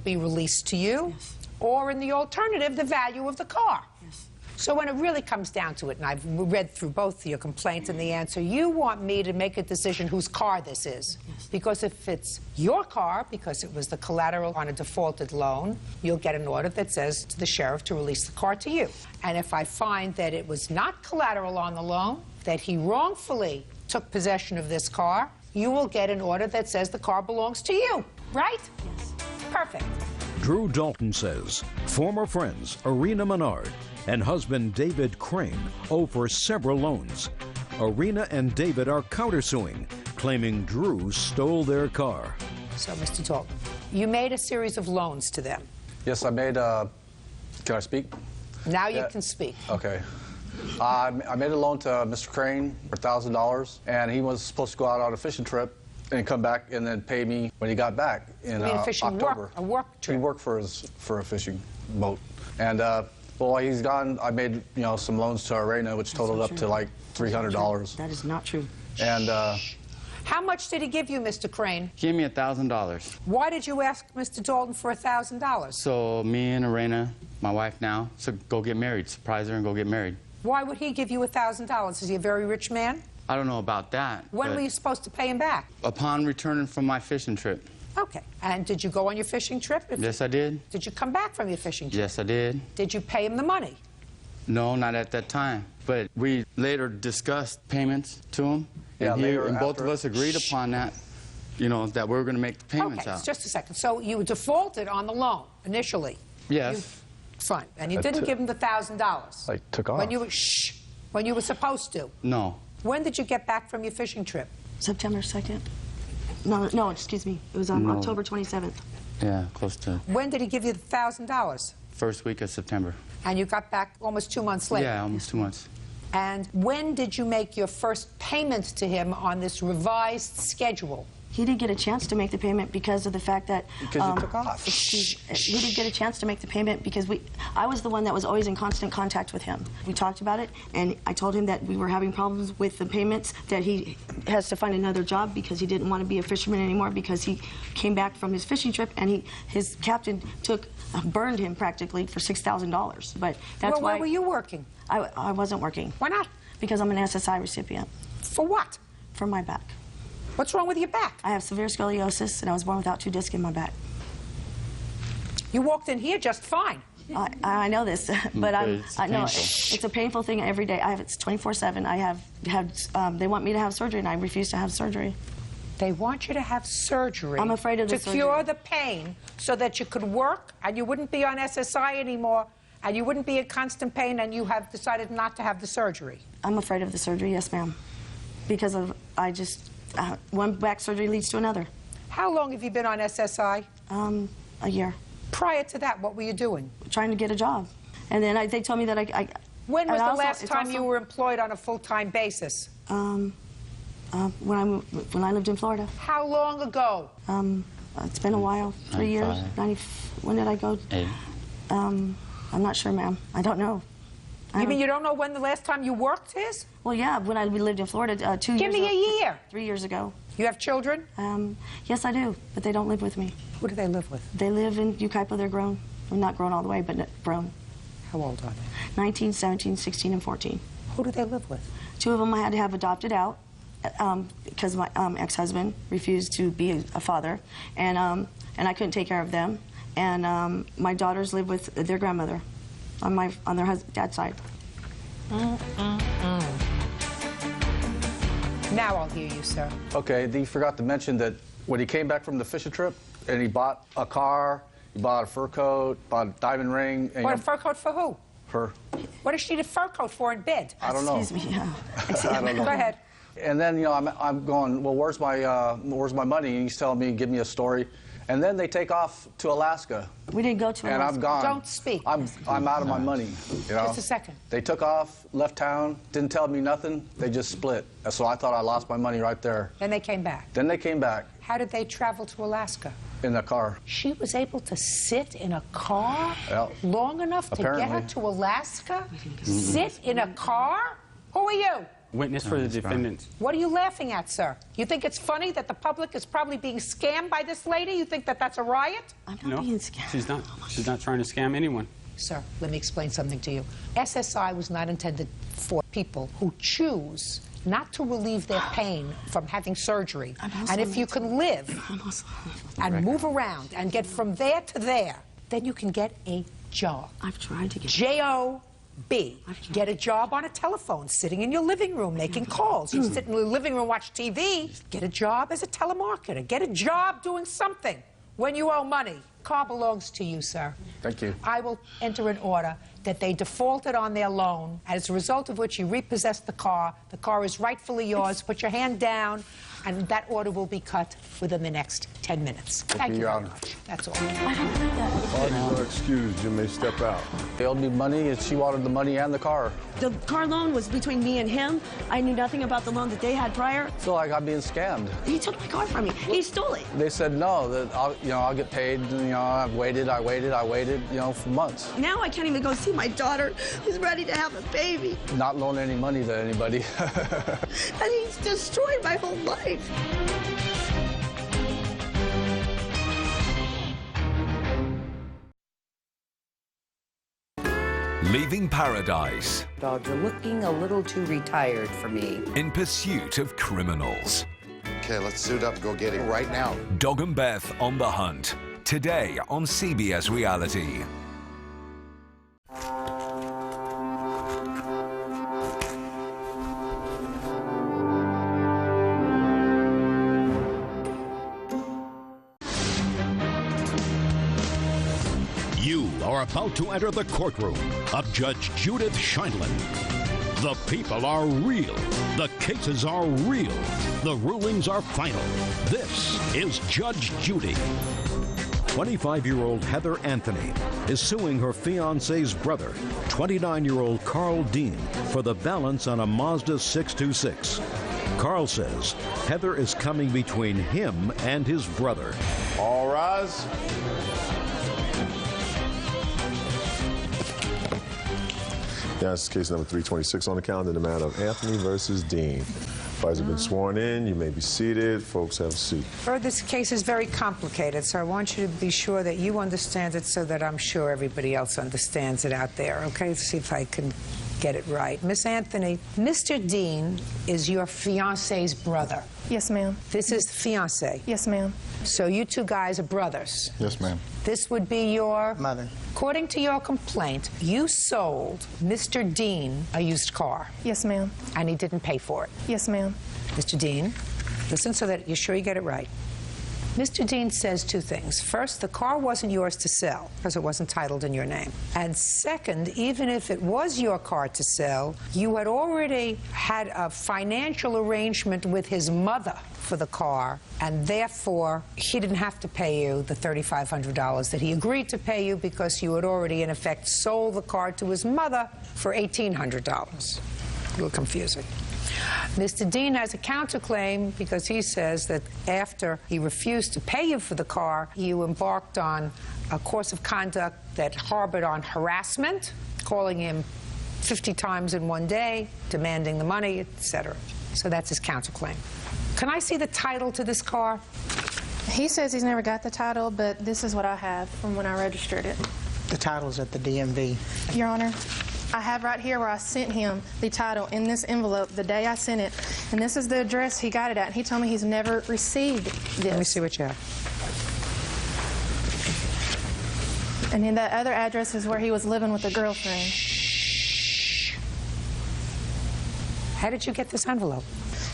be released to you, Yes. or in the alternative, the value of the car. Yes. So when it really comes down to it, and I've read through both your complaints and the answer, you want me to make a decision whose car this is. Yes. Because if it's your car, because it was the collateral on a defaulted loan, you'll get an order that says to the sheriff to release the car to you. And if I find that it was not collateral on the loan, that he wrongfully took possession of this car, you will get an order that says the car belongs to you, right? Yes. Perfect. Drew Dalton says former friends Irina Menard and husband David Crane owe for several loans. Irina and David are countersuing, claiming Drew stole their car. So, Mr. Dalton, you made a series of loans to them. Yes, I made, can I speak? Now you Yeah. can speak. Okay. I made a loan to Mr. Crane for $1,000, and he was supposed to go out on a fishing trip and come back and then pay me when he got back in You mean a fishing October. a work trip? He worked for a fishing boat. And well, while he's gone, I made, you know, some loans to Irina, which totaled up to like $300. That is not true. And How much did he give you, Mr. Crane? He gave me $1,000. Why did you ask Mr. Dalton for $1,000? So me and Irina, my wife now, so go get married. Surprise her and go get married. Why would he give you $1,000? Is he a very rich man? I don't know about that. When but were you supposed to pay him back? Upon returning from my fishing trip. Okay. And did you go on your fishing trip? Yes, I did. Did you come back from your fishing trip? Yes, I did. Did you pay him the money? No, not at that time. But we later discussed payments to him. Yeah, and later both of after- us agreed upon that, you know, that we were going to make the payments Okay, out. just a second. So you defaulted on the loan initially? Yes. Fine. And you I didn't took- give him the $1,000? I took off. When you were, when you were supposed to? No. When did you get back from your fishing trip? September 2nd. No, excuse me. It was on No. October 27th. Yeah, close to When did he give you the $1,000? first week of September. And you got back almost 2 months later? Yeah, almost 2 months. And when did you make your first payment to him on this revised schedule? He didn't get a chance to make the payment because of the fact that... Because you took off. He didn't get a chance to make the payment because I was the one that was always in constant contact with him. We talked about it, and I told him that we were having problems with the payments, that he has to find another job because he didn't want to be a fisherman anymore because he came back from his fishing trip and his captain burned him practically for $6,000. But that's why... Where were you working? I wasn't working. Why not? Because I'm an SSI recipient For what? for my back. What's wrong with your back? I have severe scoliosis, and I was born without 2 discs in my back. You walked in here just fine. I know this, but it's I know painful. it's a painful thing every day. It's 24/7. They want me to have surgery, and I refuse to have surgery. They want you to have surgery. I'm afraid of the to surgery. cure the pain so that you could work and you wouldn't be on SSI anymore and you wouldn't be in constant pain, and you have decided not to have the surgery. I'm afraid of the surgery, yes, ma'am, because of one back surgery leads to another. How long have you been on SSI? A year, Prior to that, what were you doing? trying to get a job, and then they told me that When was and the also- last it's time also- you were employed on a full-time basis? when I lived in Florida. How long ago? It's been a while, 3 years. 95. When did I go? 8. I'm not sure, ma'am. I don't know. You mean you don't know when the last time you worked is? Well, yeah, when we lived in Florida 2 years Give me a year. 3 years ago. You have children? Yes, I do, but they don't live with me. Who do they live with? They live in Ukaipa. They're grown. Well, not grown all the way, but grown. How old are they? 19, 17, 16, and 14. Who do they live with? 2 of them I had to have adopted out because my ex-husband refused to be a father, and I couldn't take care of them. And my daughters live with their grandmother on their dad's side. Now I'll hear you, sir. Okay, he forgot to mention that when he came back from the fishing trip and he bought a car, he bought a fur coat, bought a diamond ring. And What, a fur coat for who? her. What does she need a fur coat for in bed? I don't know. Excuse me. I don't know. Go ahead. And then, you know, I'm going, well, where's my money? And he's telling me, give me a story. And then they take off to Alaska. We didn't go to And Alaska. I'm gone. Don't speak. I'm out of my money, you know. Just a second. They took off, left town, didn't tell me nothing. They just split. So I thought I lost my money right there. Then they came back. Then they came back How did they travel to Alaska? in the car. She was able to sit in a car Yeah. long enough to get her Apparently. to Alaska? Sit in a car? Who are you? Witness for the defendant. What are you laughing at, sir? You think it's funny that the public is probably being scammed by this lady? You think that that's a riot? I'm not being scammed. She's not. She's not trying to scam anyone. Sir, let me explain something to you. SSI was not intended for people who choose not to relieve their pain from having surgery. And if you can live and move around and get from there to there, then you can get a job. I've tried to get J-O-B. Get a job on a telephone, sitting in your living room, making calls. You sit in the living room, watch TV. Get a job as a telemarketer. Get a job doing something when you owe money. Car belongs to you, sir. Thank you. I will enter an order that they defaulted on their loan, as a result of which you repossessed the car. The car is rightfully yours. Put your hand down, and that order will be cut within the next 10 minutes. Thank you Your very Honor. much. That's all. I don't need that. Parties are excused. You may step out. They owed me money, and she wanted the money and the car. The car loan was between me and him. I knew nothing about the loan that they had prior. So I got being scammed. He took my car from me. He stole it. They said no, that I'll get paid. I waited, for months. Now I can't even go see my daughter who's ready to have a baby. Not loan any money to anybody. And he's destroyed my whole life. Leaving paradise Dogs are looking a little too retired for me. in pursuit of criminals. Okay, let's suit up and go get him right now. Dog and Beth on the hunt. Today on CBS Reality. You are about to enter the courtroom of Judge Judith Scheindlin. The people are real. The cases are real. The rulings are final. This is Judge Judy. 25-year-old Heather Anthony is suing her fiancé's brother, 29-year-old Carl Dean, for the balance on a Mazda 626. Carl says Heather is coming between him and his brother. All rise. That's case number 326 on the calendar, the matter of Anthony versus Dean. Parties have been sworn in. You may be seated. Folks, have a seat. This case is very complicated, so I want you to be sure that you understand it so that I'm sure everybody else understands it out there. Okay, let's see if I can get it right. Miss Anthony, Mr. Dean is your fiancé's brother. Yes, ma'am. This is the fiancé. Yes, ma'am. So you two guys are brothers. Yes, ma'am. This would be your Mother. According to your complaint, you sold Mr. Dean a used car, Yes, ma'am. and he didn't pay for it. Yes, ma'am. Mr. Dean, listen so that you're sure you get it right. Mr. Dean says two things. First, the car wasn't yours to sell because it wasn't titled in your name. And second, even if it was your car to sell, you had already had a financial arrangement with his mother for the car, and therefore he didn't have to pay you the $3,500 that he agreed to pay you because you had already, in effect, sold the car to his mother for $1,800. A little confusing. Mr. Dean has a counterclaim because he says that after he refused to pay you for the car, you embarked on a course of conduct that harbored on harassment, calling him 50 times in one day, demanding the money, etc. So that's his counterclaim. Can I see the title to this car? He says he's never got the title, but this is what I have from when I registered it. The title's at the DMV. Your Honor, I have right here where I sent him the title in this envelope the day I sent it, and this is the address he got it at, and he told me he's never received this. Let me see what you have. And then that other address is where he was living with a girlfriend. How did you get this envelope?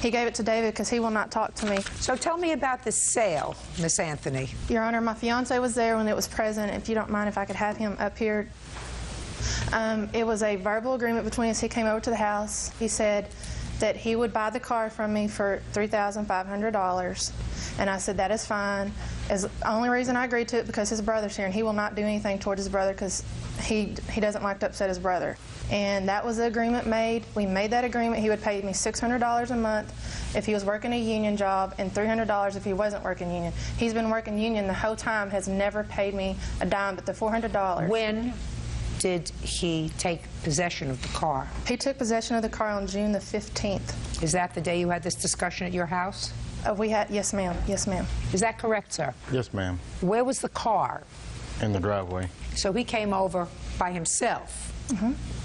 He gave it to David because he will not talk to me. So tell me about the sale, Miss Anthony. Your Honor, my fiance was there when it was present. If you don't mind if I could have him up here. It was a verbal agreement between us. He came over to the house. He said that he would buy the car from me for $3,500. And I said, that is fine. The only reason I agreed to it because his brother's here, and he will not do anything toward his brother because he doesn't like to upset his brother. And that was the agreement made. We made that agreement. He would pay me $600 a month if he was working a union job and $300 if he wasn't working union. He's been working union the whole time, has never paid me a dime but the $400. When did he take possession of the car? He took possession of the car on June the 15th. Is that the day you had this discussion at your house? Yes, ma'am. Yes, ma'am. Is that correct, sir? Yes, ma'am. Where was the car? In the driveway. So he came over by himself.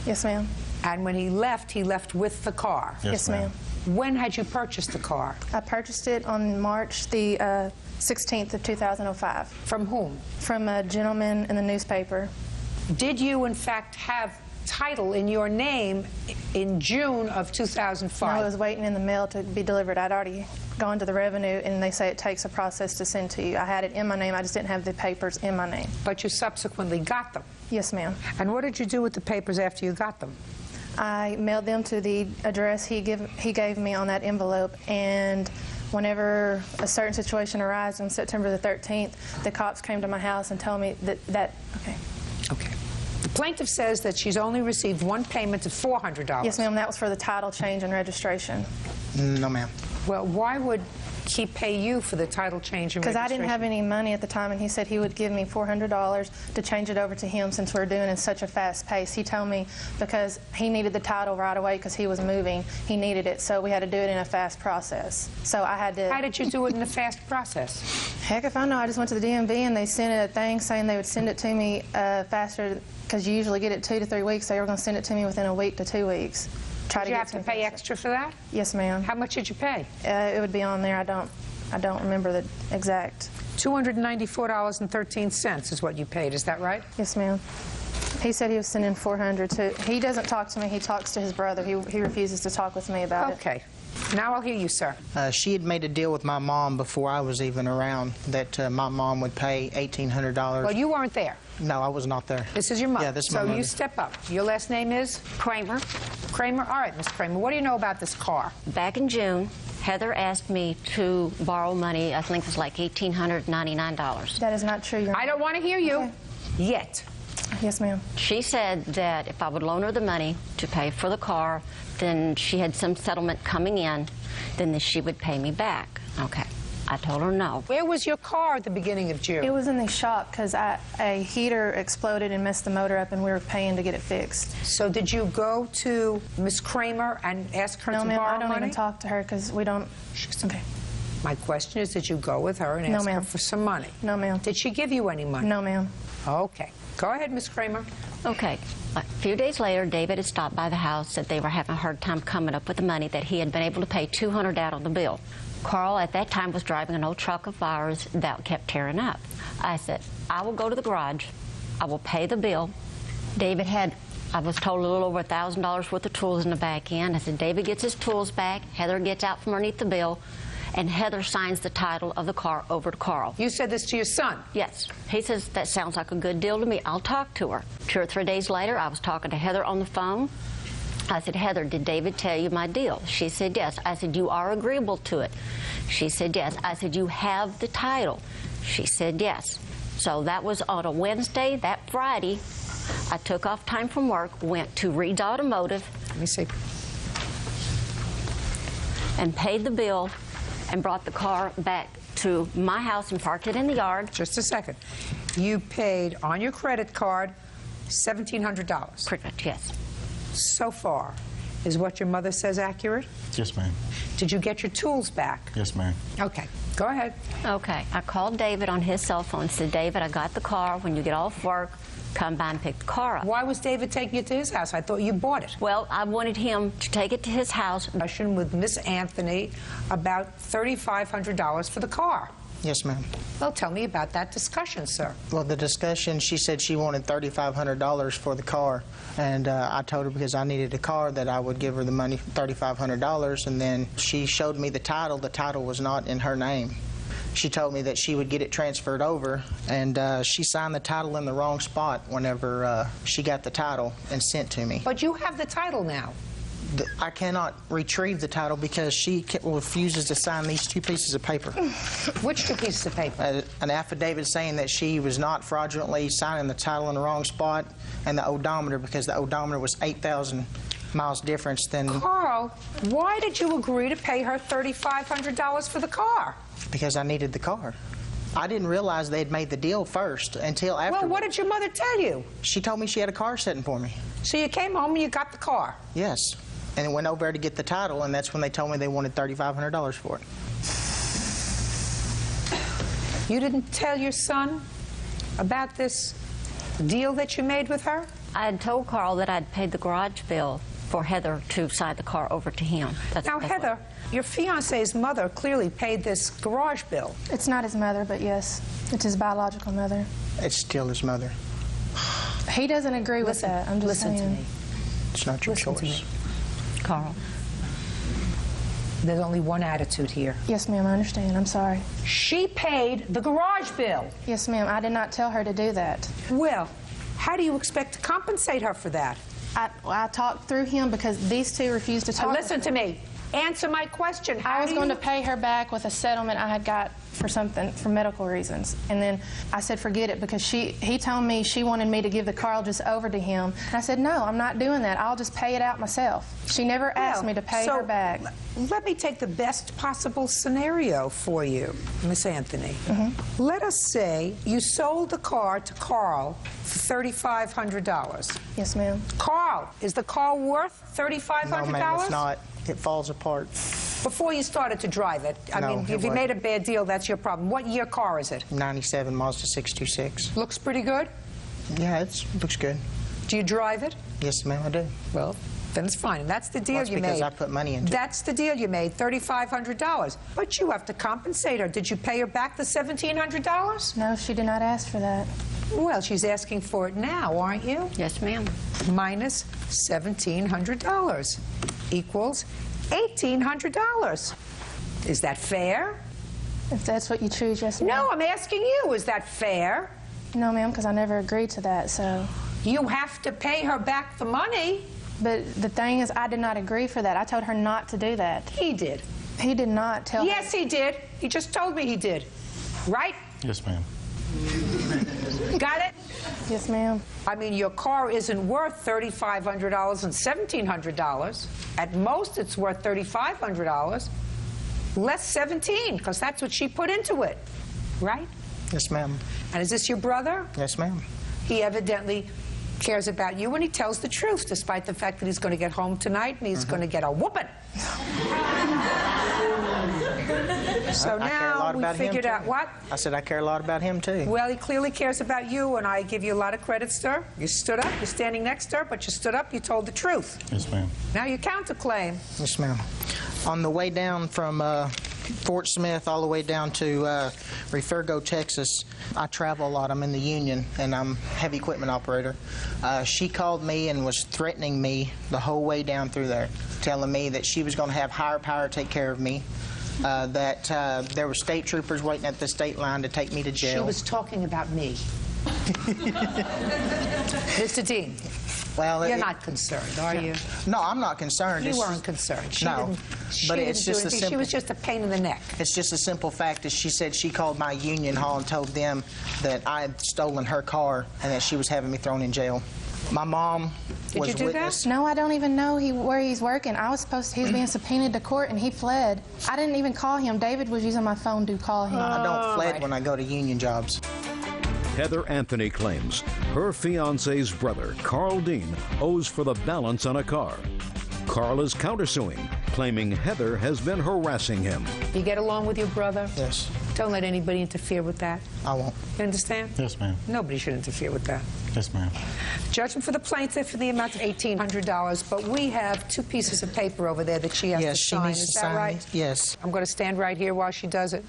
Yes, ma'am. And when he left with the car. Yes, ma'am. When had you purchased the car? I purchased it on March the 16th of 2005. From whom? From a gentleman in the newspaper. Did you, in fact, have title in your name in June of 2005? I was waiting in the mail to be delivered. I'd already gone to the revenue, and they say it takes a process to send to you. I had it in my name. I just didn't have the papers in my name. But you subsequently got them? Yes, ma'am. And what did you do with the papers after you got them? I mailed them to the address he gave me on that envelope, and whenever a certain situation arose on September the 13th, the cops came to my house and told me that Okay. The plaintiff says that she's only received one payment of $400. Yes, ma'am, that was for the title change and registration. No, ma'am. Well, why would he pay you for the title change and Because registration? I didn't have any money at the time, and he said he would give me $400 to change it over to him since we're doing it in such a fast pace. He told me because he needed the title right away because he was moving, he needed it, so we had to do it in a fast process. So I had to... How did you do it in a fast process? Heck if I know. I just went to the DMV and they sent it a thing saying they would send it to me faster because you usually get it 2 to 3 weeks. They were going to send it to me within a week to 2 weeks. Did you have to pay extra for that? Yes, ma'am. How much did you pay? It would be on there. I don't remember the exact. $294.13 is what you paid. Is that right? Yes, ma'am. He said he was sending $400 to. He doesn't talk to me. He talks to his brother. He refuses to talk with me about it. Okay. Now I'll hear you, sir. She had made a deal with my mom before I was even around that my mom would pay $1,800. Well, you weren't there. No, I was not there. This is your mother. Yeah, this is my mother. So you step up. Your last name is? Kramer. Kramer? All right, Miss Kramer. What do you know about this car? Back in June, Heather asked me to borrow money. I think it was like $1,899. That is not true. Your I don't want to hear you. Okay. Yet. Yes, ma'am. She said that if I would loan her the money to pay for the car, then she had some settlement coming in, then she would pay me back. Okay. I told her no. Where was your car at the beginning of June? It was in the shop because a heater exploded and messed the motor up, and we were paying to get it fixed. So did you go to Miss Kramer and ask her No, to ma'am, borrow I don't money? even talk to her because we don't. Okay. My question is, did you go with her and No, ask her ma'am. for some money? No, ma'am. Did she give you any money? No, ma'am. Okay. Go ahead, Miss Kramer. Okay. A few days later, David had stopped by the house, said they were having a hard time coming up with the money, that he had been able to pay $200 out on the bill. Carl, at that time, was driving an old truck of ours that kept tearing up. I said, I will go to the garage. I will pay the bill. David had, I was told, a little over $1,000 worth of tools in the back end. I said, David gets his tools back. Heather gets out from underneath the bill, and Heather signs the title of the car over to Carl. You said this to your son? Yes. He says, that sounds like a good deal to me. I'll talk to her. 2 or 3 days later, I was talking to Heather on the phone. I said, Heather, did David tell you my deal? She said, yes. I said, you are agreeable to it? She said, yes. I said, you have the title? She said, yes. So that was on a Wednesday. That Friday, I took off time from work, went to Reed's Automotive. Let me see. And paid the bill and brought the car back to my house and parked it in the yard. Just a second. You paid on your credit card $1,700. Correct, yes. So far, is what your mother says accurate? Yes, ma'am. Did you get your tools back? Yes, ma'am. Okay, go ahead. Okay, I called David on his cell phone and said, David, I got the car. When you get off work, come by and pick the car up. Why was David taking it to his house? I thought you bought it. Well, I wanted him to take it to his house. Discussion with Miss Anthony about $3,500 for the car. Yes, ma'am. Well, tell me about that discussion, sir. Well, the discussion, she said she wanted $3,500 for the car, and I told her because I needed a car that I would give her the money, $3,500, and then she showed me the title. The title was not in her name. She told me that she would get it transferred over, and she signed the title in the wrong spot whenever she got the title and sent to me. But you have the title now. I cannot retrieve the title because she refuses to sign these 2 pieces of paper. Which 2 pieces of paper? An affidavit saying that she was not fraudulently signing the title in the wrong spot, and the odometer, because the odometer was 8,000 miles difference than... Carl, why did you agree to pay her $3,500 for the car? Because I needed the car. I didn't realize they had made the deal first until after. Well, what did your mother tell you? She told me she had a car sitting for me. So you came home and you got the car? Yes. And went over there to get the title, and that's when they told me they wanted $3,500 for it. You didn't tell your son about this deal that you made with her? I had told Carl that I'd paid the garage bill for Heather to sign the car over to him. Now, Heather, your fiance's mother clearly paid this garage bill. It's not his mother, but yes, it's his biological mother. It's still his mother. He doesn't agree with that. I'm just Listen saying. to me. It's not your Listen to choice. me. Carl. There's only one attitude here. Yes, ma'am, I understand. I'm sorry. She paid the garage bill. Yes, ma'am, I did not tell her to do that. Well, how do you expect to compensate her for that? I talked through him because these two refused to talk. Listen to me. Answer my question. I was going to pay her back with a settlement I had got for something, for medical reasons. And then I said, forget it, because he told me she wanted me to give the car just over to him. And I said, no, I'm not doing that. I'll just pay it out myself. She never asked me to pay her back. Let me take the best possible scenario for you, Miss Anthony. Let us say you sold the car to Carl for $3,500. Yes, ma'am. Carl, is the car worth $3,500? No, ma'am, it's not. It falls apart. Before you started to drive it. I mean, if you made a bad deal, that's your problem. What year car is it? 97 Mazda 626. Looks pretty good? Yeah, it looks good. Do you drive it? Yes, ma'am, I do. Well, then it's fine. And that's the deal you made. That's because I put money into it. That's the deal you made, $3,500. But you have to compensate her. Did you pay her back the $1,700? No, she did not ask for that. Well, she's asking for it now, aren't you? Yes, ma'am. Minus $1,700 equals $1,800. Is that fair? If that's what you choose, yes, ma'am. No, I'm asking you. Is that fair? No, ma'am, because I never agreed to that, so. You have to pay her back the money. But the thing is, I did not agree for that. I told her not to do that. He did. He did not tell Yes, he did. He just told me he did. Right? Yes, ma'am. Got it? Yes, ma'am. I mean, your car isn't worth $3,500 and $1,700. At most, it's worth $3,500. Less $17,000, because that's what she put into it. Right? Yes, ma'am. And is this your brother? Yes, ma'am. He evidently cares about you, and he tells the truth, despite the fact that he's going to get home tonight and he's going to get a whooping. So now we figured out what? I said I care a lot about him, too. Well, he clearly cares about you, and I give you a lot of credit, sir. You stood up. You're standing next to her, but you stood up. You told the truth. Yes, ma'am. Now you counterclaim. Yes, ma'am. On the way down from Fort Smith all the way down to Refergo, Texas, I travel a lot. I'm in the union, and I'm a heavy equipment operator. She called me and was threatening me the whole way down through there, telling me that she was going to have higher power take care of me, that there were state troopers waiting at the state line to take me to jail. She was talking about me. Mr. Dean, well, you're not concerned, are you? No, I'm not concerned. You weren't concerned. She no, but it's just a simple. She was just a pain in the neck. It's just a simple fact that she said she called my union hall and told them that I had stolen her car and that she was having me thrown in jail. My mom was Did you do witness. that? No, I don't even know where he's working. I was supposed to, he's being subpoenaed to court, and he fled. I didn't even call him. David was using my phone to call him. I don't fled when I go to union jobs. Heather Anthony claims her fiance's brother, Carl Dean, owes for the balance on a car. Carl is countersuing, claiming Heather has been harassing him. You get along with your brother? Yes. Don't let anybody interfere with that. I won't. You understand? Yes, ma'am. Nobody should interfere with that. Yes, ma'am. Judgment for the plaintiff for the amount of $1,800, but we have 2 pieces of paper over there that she has Yes, to she sign. needs Is to that sign right? it. Yes. I'm going to stand right here while she does it.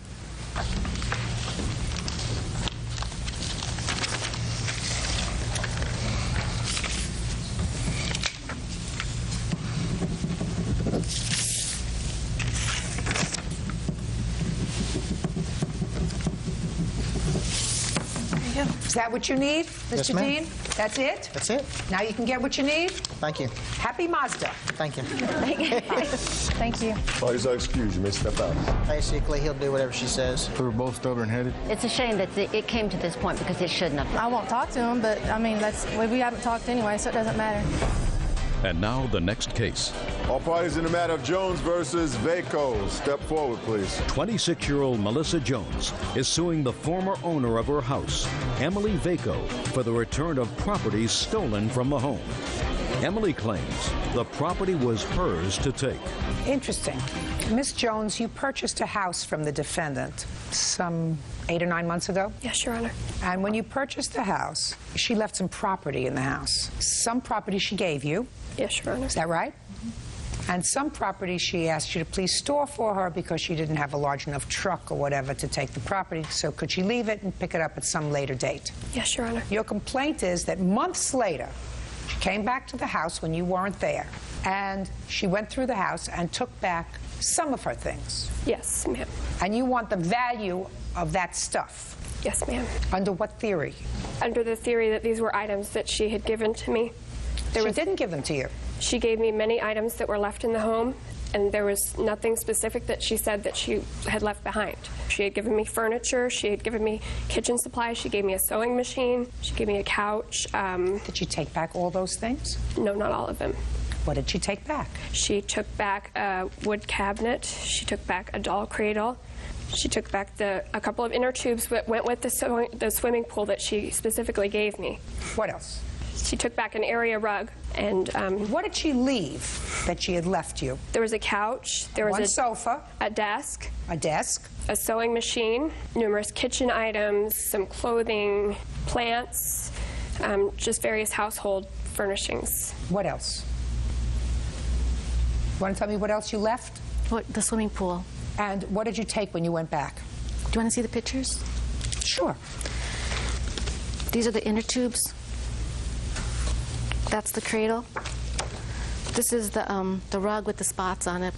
Is that what you need, Yes, Mr. ma'am. Dean? That's it? That's it. Now you can get what you need? Thank you. Happy Mazda. Thank you. Thank you. Oh, he's excused. You may step out. Basically, he'll do whatever she says. We were both stubborn-headed. It's a shame that it came to this point because it shouldn't have. I won't talk to him, but I mean, we haven't talked anyway, so it doesn't matter. And now the next case. All parties in the matter of Jones versus Vaco. Step forward, please. 26-year-old Melissa Jones is suing the former owner of her house, Emily Vaco, for the return of property stolen from the home. Emily claims the property was hers to take. Interesting. Miss Jones, you purchased a house from the defendant some 8 or 9 months ago? Yes, Your Honor. And when you purchased the house, she left some property in the house. Some property she gave you. Yes, Your Honor. Is that right? And some property she asked you to please store for her because she didn't have a large enough truck or whatever to take the property. So could she leave it and pick it up at some later date? Yes, Your Honor. Your complaint is that months later, she came back to the house when you weren't there, and she went through the house and took back some of her things. Yes, ma'am. And you want the value of that stuff. Yes, ma'am. Under what theory? Under the theory that these were items that she had given to me. She didn't give them to you. She gave me many items that were left in the home, and there was nothing specific that she said that she had left behind. She had given me furniture, she had given me kitchen supplies, she gave me a sewing machine, she gave me a couch. Did she take back all those things? No, not all of them. What did she take back? She took back a wood cabinet, she took back a doll cradle, she took back a couple of inner tubes that went with the swimming pool that she specifically gave me. What else? She took back an area rug, and what did she leave that she had left you? There was a couch, there was a sofa, a desk, a sewing machine, numerous kitchen items, some clothing, plants, just various household furnishings. What else? You want to tell me what else you left? The swimming pool. And what did you take when you went back? Do you want to see the pictures? Sure. These are the inner tubes. That's the cradle. This is the rug with the spots on it.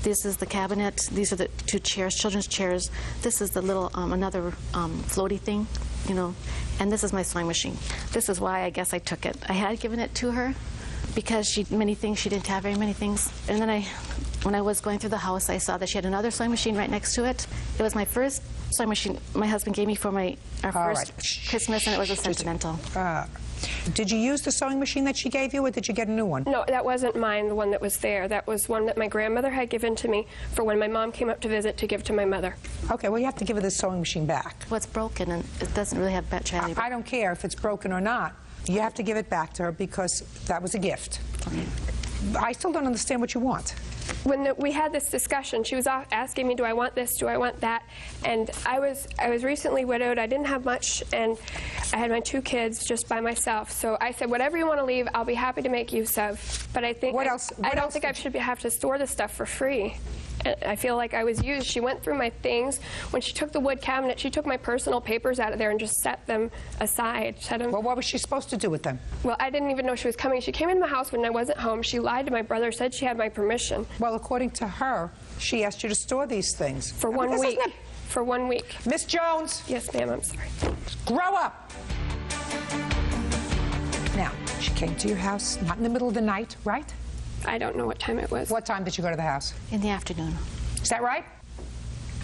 This is the cabinet. These are the 2 chairs, children's chairs. This is the little, another floaty thing, you know. And this is my sewing machine. This is why I guess I took it. I had given it to her because she didn't have very many things. And then when I was going through the house, I saw that she had another sewing machine right next to it. It was my first sewing machine my husband gave me for our first Christmas, and it was a sentimental. Did you use the sewing machine that she gave you, or did you get a new one? No, that wasn't mine, the one that was there. That was one that my grandmother had given to me for when my mom came up to visit to give to my mother. Okay, well, you have to give her the sewing machine back. Well, it's broken, and it doesn't really have battery. I don't care if it's broken or not. You have to give it back to her because that was a gift. Okay. I still don't understand what you want. When we had this discussion, she was asking me, do I want this, do I want that? And I was recently widowed, I didn't have much, and I had my 2 kids just by myself. So I said, whatever you want to leave, I'll be happy to make use of. But I think I don't think I should have to store this stuff for free. I feel like I was used. She went through my things. When she took the wood cabinet, she took my personal papers out of there and just set them aside. Well, what was she supposed to do with them? Well, I didn't even know she was coming. She came into my house when I wasn't home. She lied to my brother, said she had my permission. Well, according to her, she asked you to store these things. For 1 week. For 1 week. Miss Jones! Yes, ma'am, I'm sorry. Grow up! Now, she came to your house, not in the middle of the night, right? I don't know what time it was. What time did you go to the house? In the afternoon. Is that right?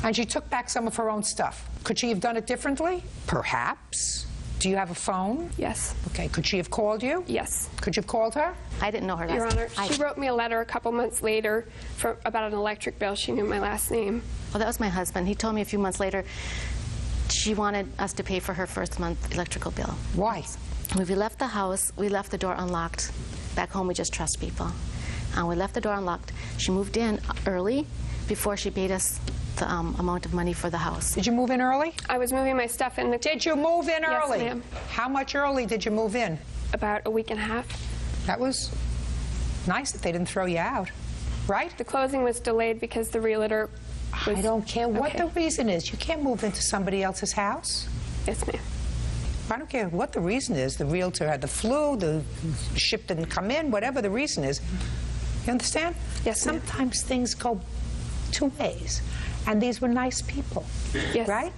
And she took back some of her own stuff. Could she have done it differently? Perhaps. Do you have a phone? Yes. Okay, could she have called you? Yes. Could you have called her? I didn't know her last Your name. Honor, she wrote me a letter a couple months later about an electric bill. She knew my last name. Well, that was my husband. He told me a few months later she wanted us to pay for her first month electrical bill. Why? When we left the house, we left the door unlocked. Back home, we just trust people. And we left the door unlocked. She moved in early before she paid us the amount of money for the house. Did you move in early? I was moving my stuff in. Did you move in early? Yes, ma'am. How much early did you move in? About a week and a half. That was nice that they didn't throw you out, right? The closing was delayed because the realtor was... I don't care what the reason is. You can't move into somebody else's house. Yes, ma'am. I don't care what the reason is. The realtor had the flu, the ship didn't come in, whatever the reason is. You understand? Yes, sometimes things go 2 ways. And these were nice people, yes. right?